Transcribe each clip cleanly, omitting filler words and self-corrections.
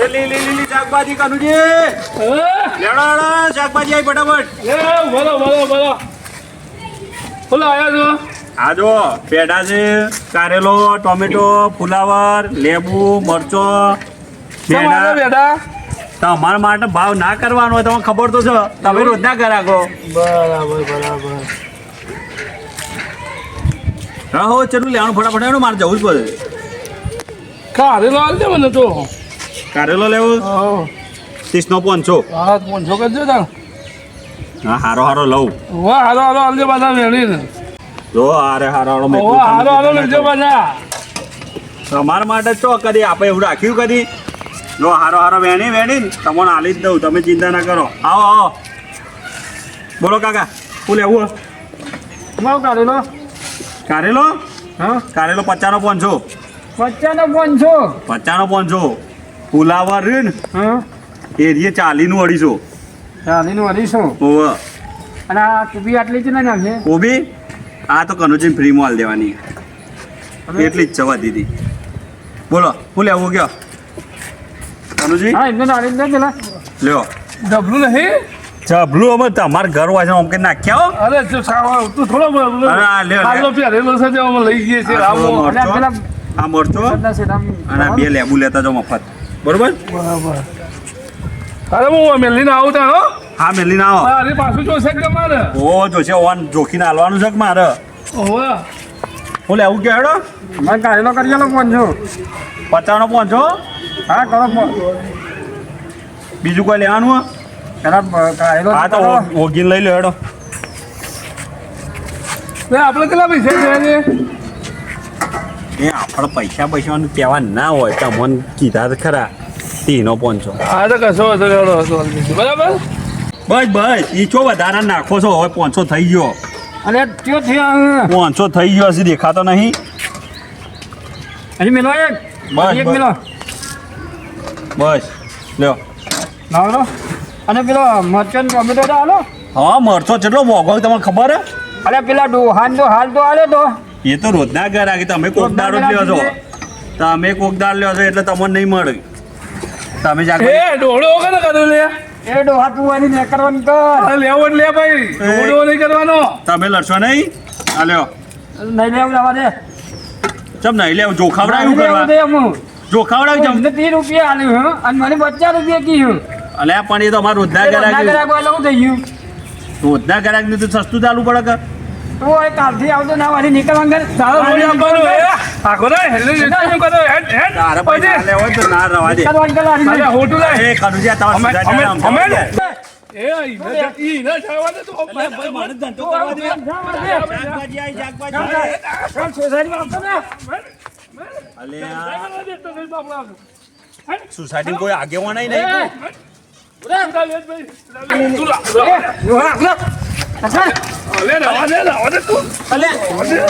એ લીલી શાકભાજી કનુજી લેડો શાકભાજી આવી ફટાફટ બોલો બોલો આયા છો આ જો પેડા છે કારેલો ટોમેટો ફુલાવર લેબુ મરચો બેટા તમારા માટે ભાવ ના કરવાનો હોય તમને ખબર તો છે તમે રોજ ના કરાકો બરાબર હો ચલું લેવાનું ફટાફટ એનું મારે જવું જ પડે કારેલો હાલ દે મને તો કારેલો લેવો 30 નો 500 હા 500 કરજો તાર હા હારો લઉં વાહ હાલો હાલ દે બધા મેળીને જો હારો હાલો લેજો બધા તમારા માટે ચો કદી આપણે એવું રાખ્યું કદી જો હારો વેણી તમને હાલી જ દઉં તમે ચિંતા ના કરો આવો બોલો કાકા શું લેવું કારેલો હા કારેલો 50 નો 500 50 નો 500 ફુલાવર રે ને હા એ રીએ 40 નું 250 ચાલીનું 250 ઓવ અને આ કુબી આટલી જ ના નાખે કોબી આ તો કનુજી ફ્રી માં દેવાની એટલી જ જવા દીધી બોલો શું લેવું કયો કનુજી હા એમને નાળી દે પેલા લ્યો ડબલું નહીં જબલું અમે તમારા ઘર વાંચે અમ કે નાખ્યા અરે તું થોડો અરે આ લ્યો, હાલો પહેરેલો છે તે અમે લઈ ગઈએ છે આ પેલા આ મરચો અને આ 2 લેબુ લેતા જાઓ મફત બરોબર બરાબર અરે હું મેલીને આવું તા હો હા મેલીને આવો અરે પાછું જોશે કે મારે ઓ જોશે ઓન જોખીને હાલવાનું છે કે મારે ઓવે હું લેવું કે હેડો મેં કારેલો કરી આલો 50 નો 500 હા કરો બીજું કોઈ લેવાનું હે? પેલા કારેલો હા તો ઓગીન લઈ લો હેડો આપણે કેટલા પૈસા છે એ આપણે પૈસાનું કહેવા ના હોય તો મને કીધા તો ખરા 3 નો 500 હા તો કશો હતો બરાબર બસ ઈ ચો વધારા નાખો છો હવે 500 થઈ ગયો અને त्यो થયો 500 થઈ ગયો હજી દેખાતો નહીં હજી મેલો એક બસ, એક બસ. મેલો બસ લ્યો લાવો અને પેલો મરચન ટોમેટો તો હાલો હા મરચો કેટલો મોંઘો તમને ખબર હે અરે પેલા ડોહાન તો હાલ તો હાલે તો એ તો રોજના ઘર આ કે તમે કોકદાર જ લ્યો છો તમે કોકદાર લ્યો છો એટલે તમને નહીં મળે તમે જાગો એ ડોળો વગર કરું લે એ ડોહા તું આની ને કરવાનું કર લેવો લે ભાઈ ડોળો નહીં કરવાનો તમે લડશો નહીં આ લ્યો નહીં લેવું લાવા દે ચમ નહીં લેવું જોખાવડાયું કરવા જોખાવડાયું ચમ 30 રૂપિયા આલ્યું હં અને મને 50 રૂપિયા કીધું અલ્યા પણ એ તો અમારા રોજના ઘર એટલે થઈ ગયું રોજના ઘરાક ને તો સસ્તું ચાલુ પડે કે તો એ કાલથી આવતો ના વાળી નીકળવાનું કર સારો બોલી આપવાનું આખો રે હેલે શું કરો હેડ તારે પૈસા આલે હોય તો ના રવા દે નીકળવાનું કર લારી હોટુ લે એ કનુજી તમારે અમે એ ઈ ના છાવા દે તો ભાઈ મારે ધંધો કરવા દે શાકભાજી આઈ શાકભાજી સોસાયટીમાં આવતો ને અલ્યા સોસાયટી કોઈ આગેવાન નહીં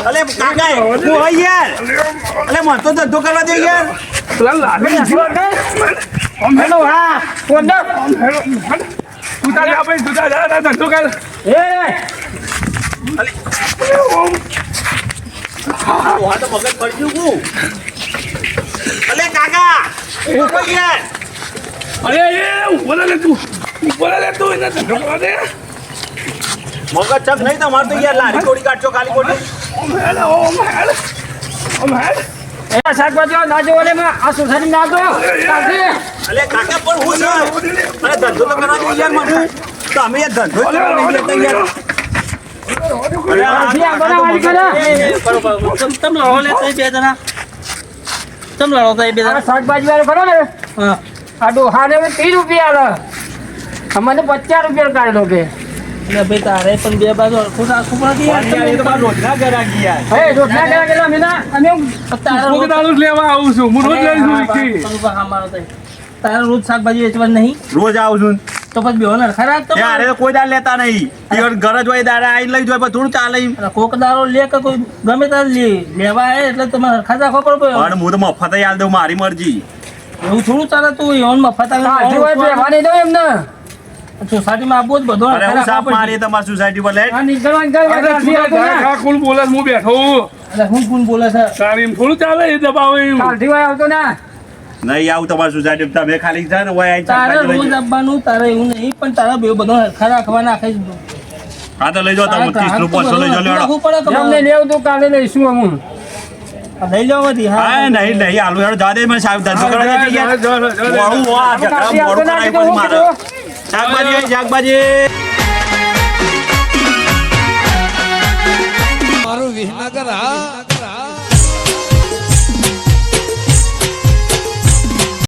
અલે કાકા હું હોય યાર અલે મન તો ધંધો કરવા દે યાર તો મગજ પડી ગયું અલે કાકા હું હોય યાર અરે એ ઉપર લે તું એને ધંધો કરવા દે મગજ ચક નહીં તમારે તો યાર લારી કોડી કાઢજો ખાલી કોડી એ શાકભાજી ના જો ઓલે માં આ સોસાયટી ના જો અલે કાકા પણ હું છે અરે ધંધો તો કરવા દે યાર મને તમે યાર ધંધો જ કરવા નહીં લેતા યાર અરે આ બનાવવાની કરે તમ લડો લે તઈ બે જણા તમ લડો તઈ બે જણા શાકભાજી વાળો ખરો ને હા આ ડોહાને 30 રૂપિયા આલે અમને 50 રૂપિયા કાઢેલો કે એટલે ભાઈ તારે પણ બે બાજુ હરખું રાખવું પડે યાર એ તો મારા રોજના ગરાગી યાર હે રોટલા કરા કે અમે તારે લેવા આવું છું હું રોજ લઈ તારે રોજ શાકભાજી વેચવાનું નહીં રોજ આવું છું તો પછી બેહો ને ખરાબ તો યાર એ કોઈ દાર લેતા નહીં ઈવન ગરજ હોય દાડા આઈને લઈ જાય પણ થોડું ચાલે ઈ. કોક દારો લે કે કોઈ ગમે તાર લેવા આવે એટલે તમારે ખાધા ખબર પડે પણ હું તો મફત જ આલ દઉં મારી મરજી એવું થોડું ચાલે તું એવન મફત બેવાની દો એમને સોસાયટીમાં આપવું જ બધો અરે હું સાપ મારી તમારી સોસાયટી પર લે આ નીકળવાનું કર કોણ બોલે હું બેઠો એટલે હું કોણ બોલે છે તારી થોડું ચાલે એ દબાવે એવું કાલથી વાય આવતો ના નહીં આવું તમારી સોસાયટી તમે ખાલી જાય ને હોય તારે રોજ આપવાનું તારે એવું નહીં પણ તારા બે બધો હરખા રાખવા નાખે જ હા તો લઈ જાઓ તમે 30 રૂપિયા 500 લઈ જાઓ લેવડો રાખવું પડે એમને તમારે. લેવું તો કાલે લઈશું અમુક લઈ જાઓ બધી. હા નહીં નહીં આલુ હેડો જા દે મને સાહેબ ધંધો કરવા દે યાર હવે મોડું આ ઝઘડા મોડું કરાવી પછી મારે શાકભાજી આવી, શાકભાજી